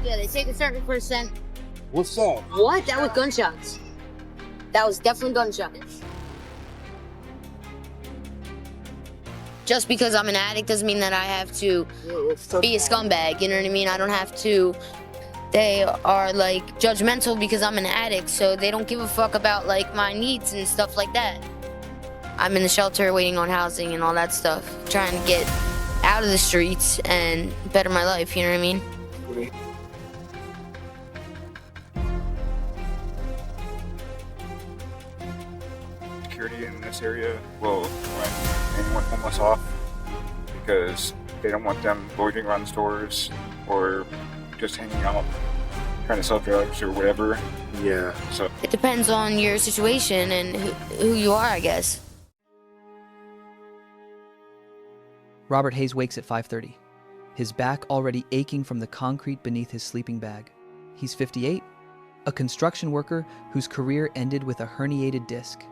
Yeah, they take a certain percent. What's that? What? That was gunshots. That was definitely gunshots. Just because I'm an addict doesn't mean that I have to be a scumbag, you know what I mean? I don't have to. They are like judgmental because I'm an addict, so they don't give a fuck about like my needs and stuff like that. I'm in the shelter waiting on housing and all that stuff, trying to get out of the streets and better my life, you know what I mean? Security in this area will run anyone homeless off because they don't want them loitering around stores or just hanging out trying to sell drugs or whatever. Yeah. So It depends on your situation and who you are, I guess. Robert Hayes wakes at 5:30, his back already aching from the concrete beneath his sleeping bag. He's 58, a construction worker whose career ended with a herniated disc.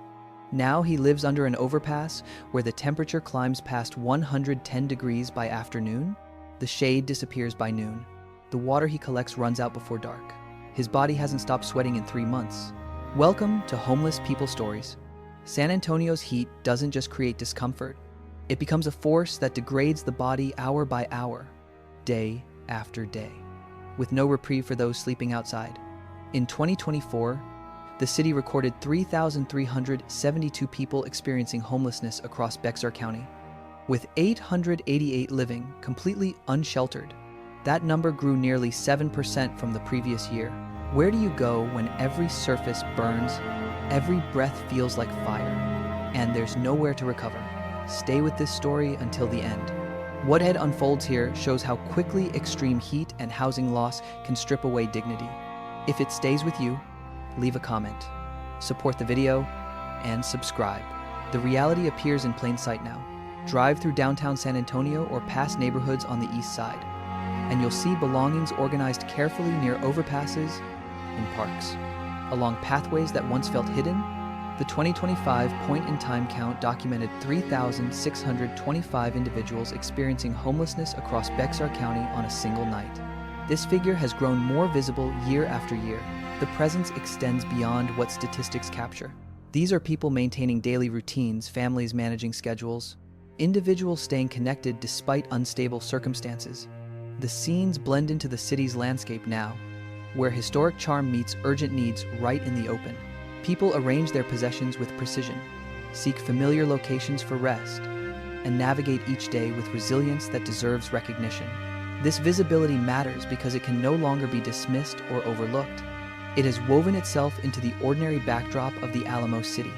Now he lives under an overpass where the temperature climbs past 110 degrees by afternoon. The shade disappears by noon. The water he collects runs out before dark. His body hasn't stopped sweating in 3 months. Welcome to Homeless People Stories. San Antonio's heat doesn't just create discomfort. It becomes a force that degrades the body hour by hour, day after day, with no reprieve for those sleeping outside. In 2024, the city recorded 3,372 people experiencing homelessness across Bexar County, with 888 living completely unsheltered. That number grew nearly 7% from the previous year. Where do you go when every surface burns, every breath feels like fire, and there's nowhere to recover? Stay with this story until the end. What unfolds here shows how quickly extreme heat and housing loss can strip away dignity. If it stays with you, leave a comment, support the video, and subscribe. The reality appears in plain sight now. Drive through downtown San Antonio or past neighborhoods on the east side, and you'll see belongings organized carefully near overpasses and parks. Along pathways that once felt hidden, the 2025 point-in-time count documented 3,625 individuals experiencing homelessness across Bexar County on a single night. This figure has grown more visible year after year. The presence extends beyond what statistics capture. These are people maintaining daily routines, families managing schedules, individuals staying connected despite unstable circumstances. The scenes blend into the city's landscape now, where historic charm meets urgent needs right in the open. People arrange their possessions with precision, seek familiar locations for rest, and navigate each day with resilience that deserves recognition. This visibility matters because it can no longer be dismissed or overlooked. It has woven itself into the ordinary backdrop of the Alamo City,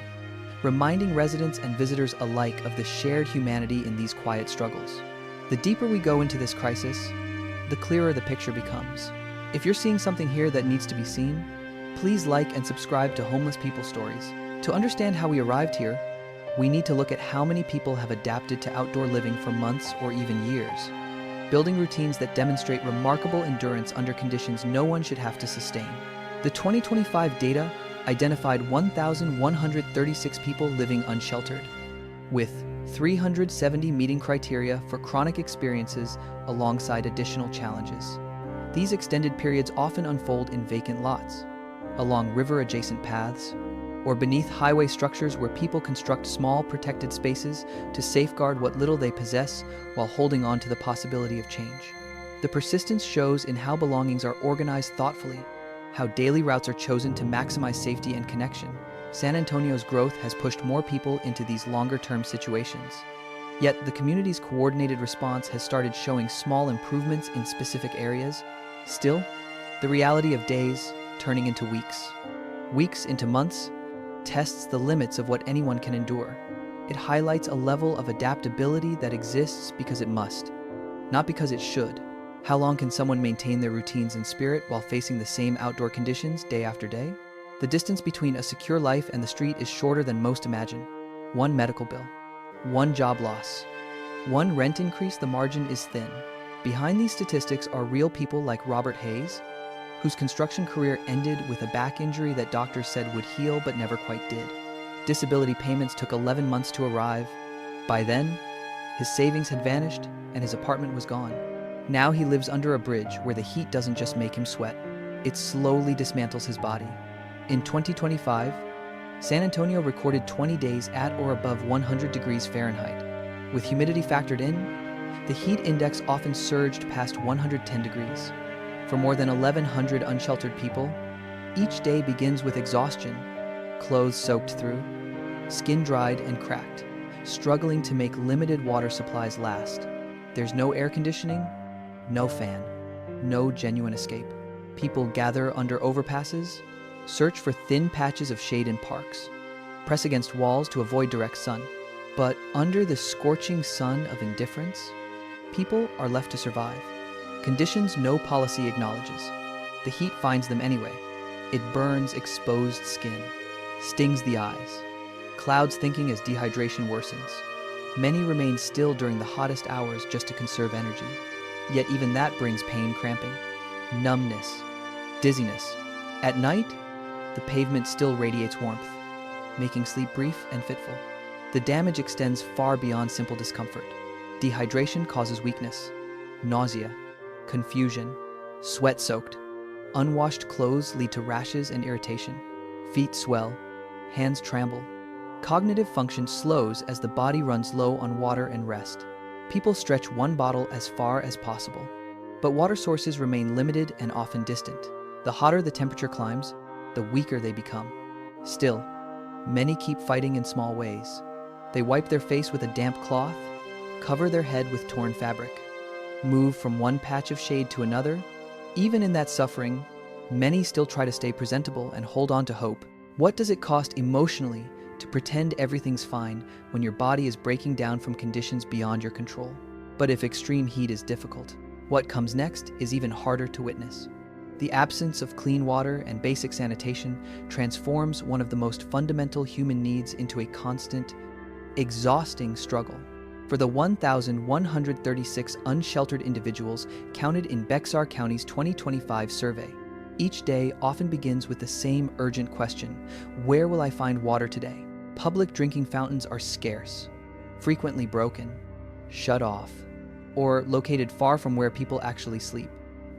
reminding residents and visitors alike of the shared humanity in these quiet struggles. The deeper we go into this crisis, the clearer the picture becomes. If you're seeing something here that needs to be seen, please like and subscribe to Homeless People Stories. To understand how we arrived here, we need to look at how many people have adapted to outdoor living for months or even years, building routines that demonstrate remarkable endurance under conditions no one should have to sustain. The 2025 data identified 1,136 people living unsheltered, with 370 meeting criteria for chronic experiences alongside additional challenges. These extended periods often unfold in vacant lots, along river-adjacent paths, or beneath highway structures where people construct small protected spaces to safeguard what little they possess while holding on to the possibility of change. The persistence shows in how belongings are organized thoughtfully, how daily routes are chosen to maximize safety and connection. San Antonio's growth has pushed more people into these longer-term situations. Yet the community's coordinated response has started showing small improvements in specific areas. Still, the reality of days turning into weeks into months, tests the limits of what anyone can endure. It highlights a level of adaptability that exists because it must, not because it should. How long can someone maintain their routines and spirit while facing the same outdoor conditions day after day? The distance between a secure life and the street is shorter than most imagine. One medical bill, one job loss, one rent increase, the margin is thin. Behind these statistics are real people like Robert Hayes, whose construction career ended with a back injury that doctors said would heal but never quite did. Disability payments took 11 months to arrive. By then, his savings had vanished and his apartment was gone. Now he lives under a bridge where the heat doesn't just make him sweat, it slowly dismantles his body. In 2025, San Antonio recorded 20 days at or above 100 degrees Fahrenheit. With humidity factored in, the heat index often surged past 110 degrees. For more than 1,100 unsheltered people, each day begins with exhaustion, clothes soaked through, skin dried and cracked, struggling to make limited water supplies last. There's no air conditioning, no fan, no genuine escape. People gather under overpasses, search for thin patches of shade in parks, press against walls to avoid direct sun. But under the scorching sun of indifference, people are left to survive. Conditions no policy acknowledges. The heat finds them anyway. It burns exposed skin, stings the eyes, clouds thinking as dehydration worsens. Many remain still during the hottest hours just to conserve energy. Yet even that brings pain, cramping, numbness, dizziness. At night, the pavement still radiates warmth, making sleep brief and fitful. The damage extends far beyond simple discomfort. Dehydration causes weakness, nausea, confusion, sweat-soaked. Unwashed clothes lead to rashes and irritation. Feet swell, hands tremble. Cognitive function slows as the body runs low on water and rest. People stretch one bottle as far as possible. But water sources remain limited and often distant. The hotter the temperature climbs, the weaker they become. Still, many keep fighting in small ways. They wipe their face with a damp cloth, cover their head with torn fabric, move from one patch of shade to another. Even in that suffering, many still try to stay presentable and hold on to hope. What does it cost emotionally to pretend everything's fine when your body is breaking down from conditions beyond your control? But if extreme heat is difficult, what comes next is even harder to witness. The absence of clean water and basic sanitation transforms one of the most fundamental human needs into a constant, exhausting struggle. For the 1,136 unsheltered individuals counted in Bexar County's 2025 survey, each day often begins with the same urgent question: where will I find water today? Public drinking fountains are scarce, frequently broken, shut off, or located far from where people actually sleep.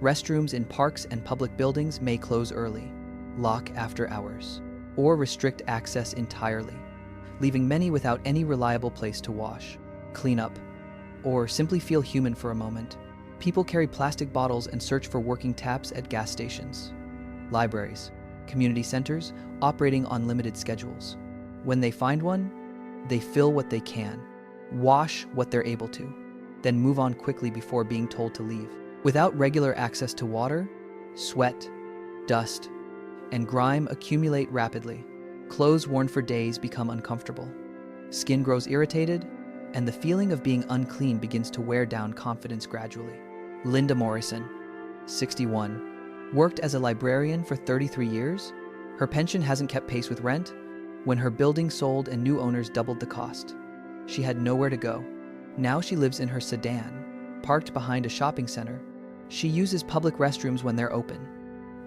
Restrooms in parks and public buildings may close early, lock after hours, or restrict access entirely, leaving many without any reliable place to wash, clean up, or simply feel human for a moment. People carry plastic bottles and search for working taps at gas stations, libraries, community centers operating on limited schedules. When they find one, they fill what they can, wash what they're able to, then move on quickly before being told to leave. Without regular access to water, sweat, dust, and grime accumulate rapidly. Clothes worn for days become uncomfortable. Skin grows irritated, and the feeling of being unclean begins to wear down confidence gradually. Linda Morrison, 61, worked as a librarian for 33 years. Her pension hasn't kept pace with rent. When her building sold and new owners doubled the cost, she had nowhere to go. Now she lives in her sedan, parked behind a shopping center. She uses public restrooms when they're open,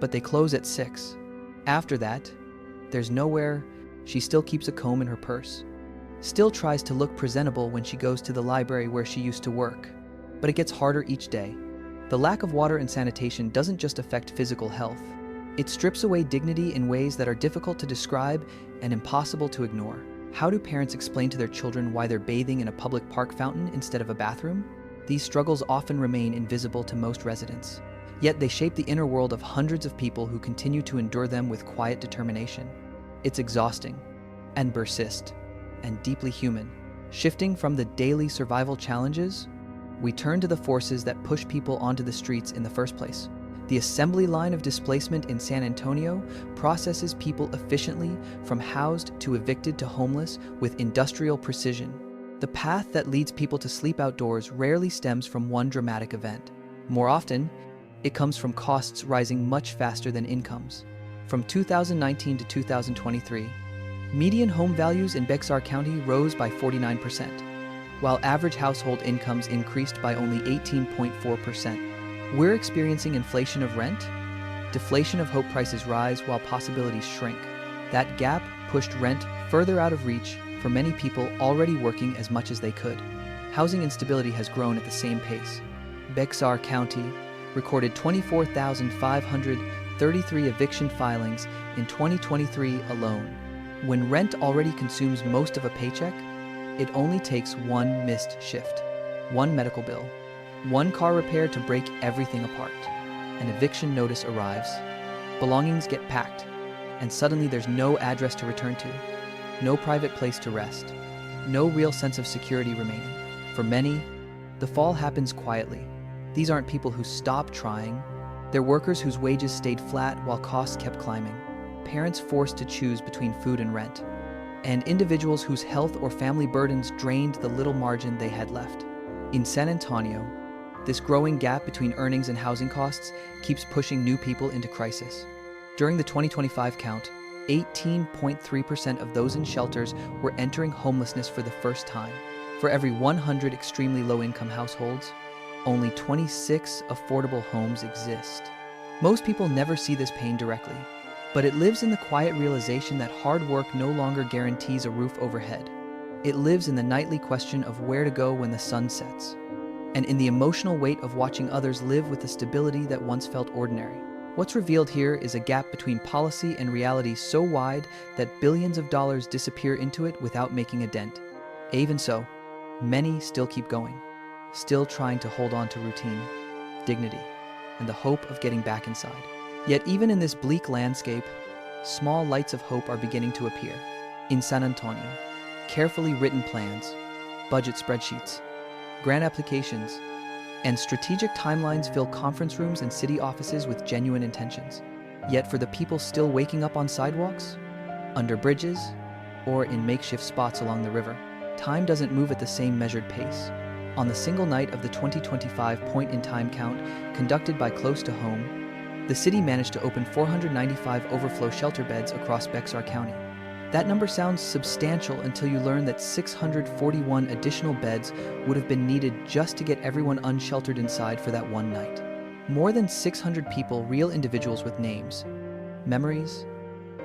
but they close at 6. After that, there's nowhere. She still keeps a comb in her purse, still tries to look presentable when she goes to the library where she used to work, but it gets harder each day. The lack of water and sanitation doesn't just affect physical health. It strips away dignity in ways that are difficult to describe and impossible to ignore. How do parents explain to their children why they're bathing in a public park fountain instead of a bathroom? These struggles often remain invisible to most residents, yet they shape the inner world of hundreds of people who continue to endure them with quiet determination. It's exhausting, and persist, and deeply human. Shifting from the daily survival challenges, we turn to the forces that push people onto the streets in the first place. The assembly line of displacement in San Antonio processes people efficiently from housed to evicted to homeless with industrial precision. The path that leads people to sleep outdoors rarely stems from one dramatic event. More often, it comes from costs rising much faster than incomes. From 2019 to 2023, median home values in Bexar County rose by 49%, while average household incomes increased by only 18.4%. We're experiencing inflation of rent, deflation of hope. Prices rise while possibilities shrink. That gap pushed rent further out of reach for many people already working as much as they could. Housing instability has grown at the same pace. Bexar County recorded 24,533 eviction filings in 2023 alone. When rent already consumes most of a paycheck, it only takes one missed shift, one medical bill, one car repair to break everything apart. An eviction notice arrives, belongings get packed, and suddenly there's no address to return to, no private place to rest, no real sense of security remaining. For many, the fall happens quietly. These aren't people who stopped trying. They're workers whose wages stayed flat while costs kept climbing, parents forced to choose between food and rent, and individuals whose health or family burdens drained the little margin they had left. In San Antonio, this growing gap between earnings and housing costs keeps pushing new people into crisis. During the 2025 count, 18.3% of those in shelters were entering homelessness for the first time. For every 100 extremely low-income households, only 26 affordable homes exist. Most people never see this pain directly, but it lives in the quiet realization that hard work no longer guarantees a roof overhead. It lives in the nightly question of where to go when the sun sets, and in the emotional weight of watching others live with the stability that once felt ordinary. What's revealed here is a gap between policy and reality so wide that billions of dollars disappear into it without making a dent. Even so, many still keep going, still trying to hold on to routine, dignity, and the hope of getting back inside. Yet even in this bleak landscape, small lights of hope are beginning to appear. In San Antonio, carefully written plans, budget spreadsheets, grant applications, and strategic timelines fill conference rooms and city offices with genuine intentions. Yet for the people still waking up on sidewalks, under bridges, or in makeshift spots along the river, time doesn't move at the same measured pace. On the single night of the 2025 point-in-time count conducted by Close to Home, the city managed to open 495 overflow shelter beds across Bexar County. That number sounds substantial until you learn that 641 additional beds would have been needed just to get everyone unsheltered inside for that one night. More than 600 people, real individuals with names, memories,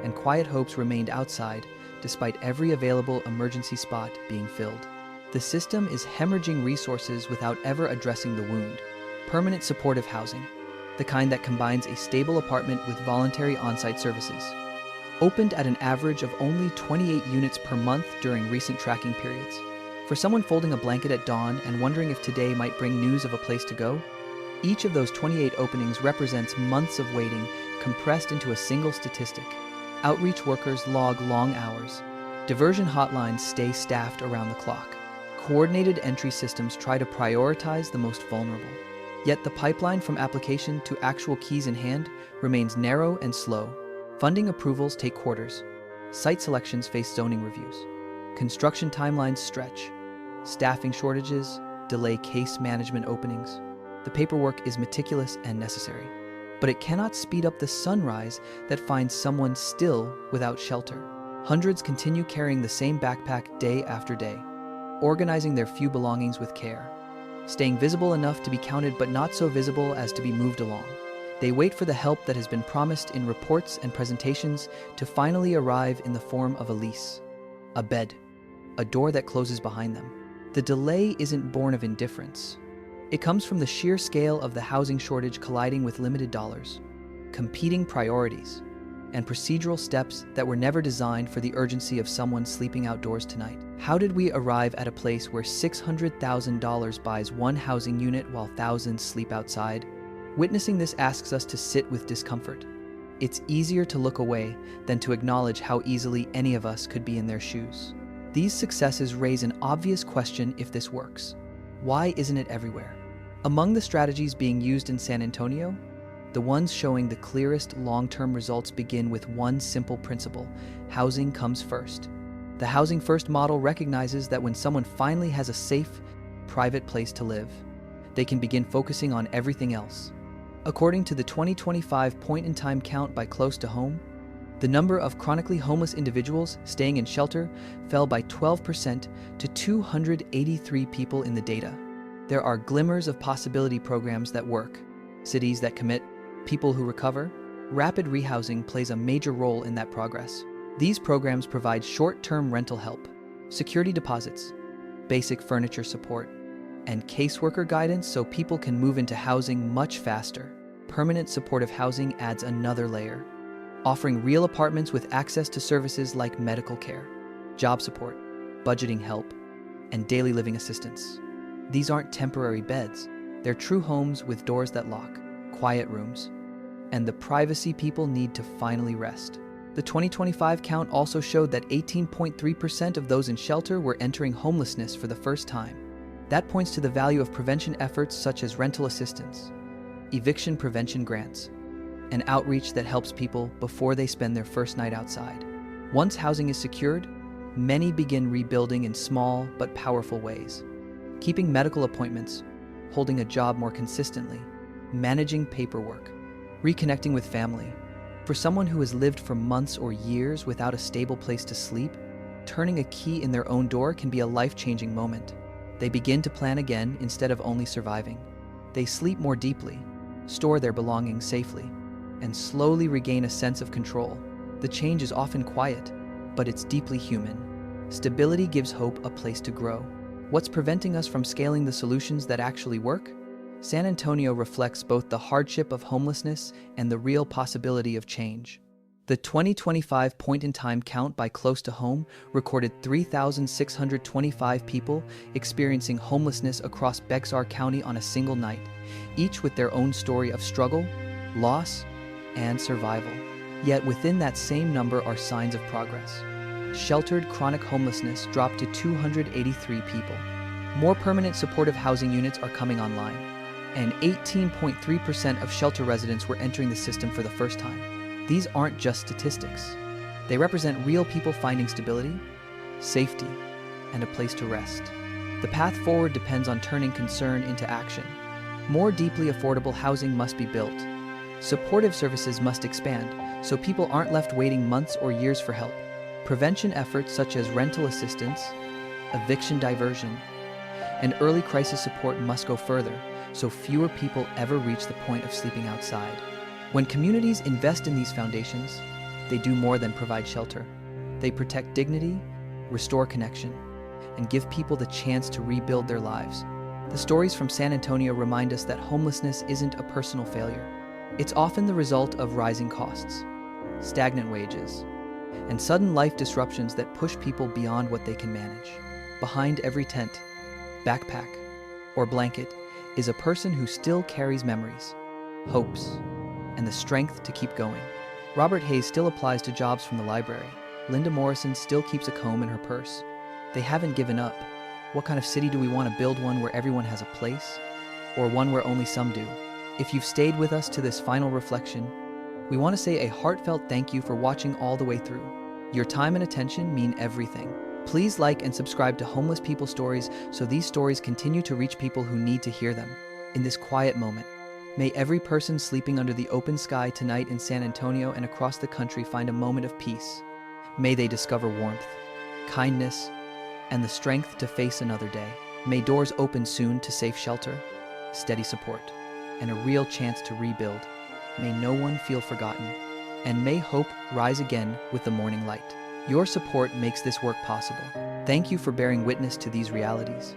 and quiet hopes remained outside despite every available emergency spot being filled. The system is hemorrhaging resources without ever addressing the wound. Permanent supportive housing, the kind that combines a stable apartment with voluntary on-site services, opened at an average of only 28 units per month during recent tracking periods. For someone folding a blanket at dawn and wondering if today might bring news of a place to go, each of those 28 openings represents months of waiting compressed into a single statistic. Outreach workers log long hours. Diversion hotlines stay staffed around the clock. Coordinated entry systems try to prioritize the most vulnerable. Yet the pipeline from application to actual keys in hand remains narrow and slow. Funding approvals take quarters. Site selections face zoning reviews. Construction timelines stretch. Staffing shortages delay case management openings. The paperwork is meticulous and necessary, but it cannot speed up the sunrise that finds someone still without shelter. Hundreds continue carrying the same backpack day after day, organizing their few belongings with care, staying visible enough to be counted but not so visible as to be moved along. They wait for the help that has been promised in reports and presentations to finally arrive in the form of a lease, a bed, a door that closes behind them. The delay isn't born of indifference. It comes from the sheer scale of the housing shortage colliding with limited dollars, competing priorities, and procedural steps that were never designed for the urgency of someone sleeping outdoors tonight. How did we arrive at a place where $600,000 buys one housing unit while thousands sleep outside? Witnessing this asks us to sit with discomfort. It's easier to look away than to acknowledge how easily any of us could be in their shoes. These successes raise an obvious question if this works. Why isn't it everywhere? Among the strategies being used in San Antonio, the ones showing the clearest long-term results begin with one simple principle: housing comes first. The Housing First model recognizes that when someone finally has a safe, private place to live, they can begin focusing on everything else. According to the 2025 point-in-time count by Close to Home, the number of chronically homeless individuals staying in shelter fell by 12% to 283 people in the data. There are glimmers of possibility programs that work, cities that commit, people who recover. Rapid rehousing plays a major role in that progress. These programs provide short-term rental help, security deposits, basic furniture support, and caseworker guidance so people can move into housing much faster. Permanent supportive housing adds another layer, offering real apartments with access to services like medical care, job support, budgeting help, and daily living assistance. These aren't temporary beds. They're true homes with doors that lock, quiet rooms, and the privacy people need to finally rest. The 2025 count also showed that 18.3% of those in shelter were entering homelessness for the first time. That points to the value of prevention efforts such as rental assistance, eviction prevention grants, and outreach that helps people before they spend their first night outside. Once housing is secured, many begin rebuilding in small but powerful ways. Keeping medical appointments, holding a job more consistently, managing paperwork, reconnecting with family. For someone who has lived for months or years without a stable place to sleep, turning a key in their own door can be a life-changing moment. They begin to plan again instead of only surviving. They sleep more deeply, store their belongings safely, and slowly regain a sense of control. The change is often quiet, but it's deeply human. Stability gives hope a place to grow. What's preventing us from scaling the solutions that actually work? San Antonio reflects both the hardship of homelessness and the real possibility of change. The 2025 point-in-time count by Close to Home recorded 3,625 people experiencing homelessness across Bexar County on a single night, each with their own story of struggle, loss, and survival. Yet within that same number are signs of progress. Sheltered chronic homelessness dropped to 283 people. More permanent supportive housing units are coming online, and 18.3% of shelter residents were entering the system for the first time. These aren't just statistics. They represent real people finding stability, safety, and a place to rest. The path forward depends on turning concern into action. More deeply affordable housing must be built. Supportive services must expand so people aren't left waiting months or years for help. Prevention efforts such as rental assistance, eviction diversion, and early crisis support must go further so fewer people ever reach the point of sleeping outside. When communities invest in these foundations, they do more than provide shelter. They protect dignity, restore connection, and give people the chance to rebuild their lives. The stories from San Antonio remind us that homelessness isn't a personal failure. It's often the result of rising costs, stagnant wages, and sudden life disruptions that push people beyond what they can manage. Behind every tent, backpack, or blanket is a person who still carries memories, hopes, and the strength to keep going. Robert Hayes still applies to jobs from the library. Linda Morrison still keeps a comb in her purse. They haven't given up. What kind of city do we want to build? One where everyone has a place, or one where only some do? If you've stayed with us to this final reflection, we want to say a heartfelt thank you for watching all the way through. Your time and attention mean everything. Please like and subscribe to Homeless People Stories so these stories continue to reach people who need to hear them. In this quiet moment, may every person sleeping under the open sky tonight in San Antonio and across the country find a moment of peace. May they discover warmth, kindness, and the strength to face another day. May doors open soon to safe shelter, steady support, and a real chance to rebuild. May no one feel forgotten, and may hope rise again with the morning light. Your support makes this work possible. Thank you for bearing witness to these realities.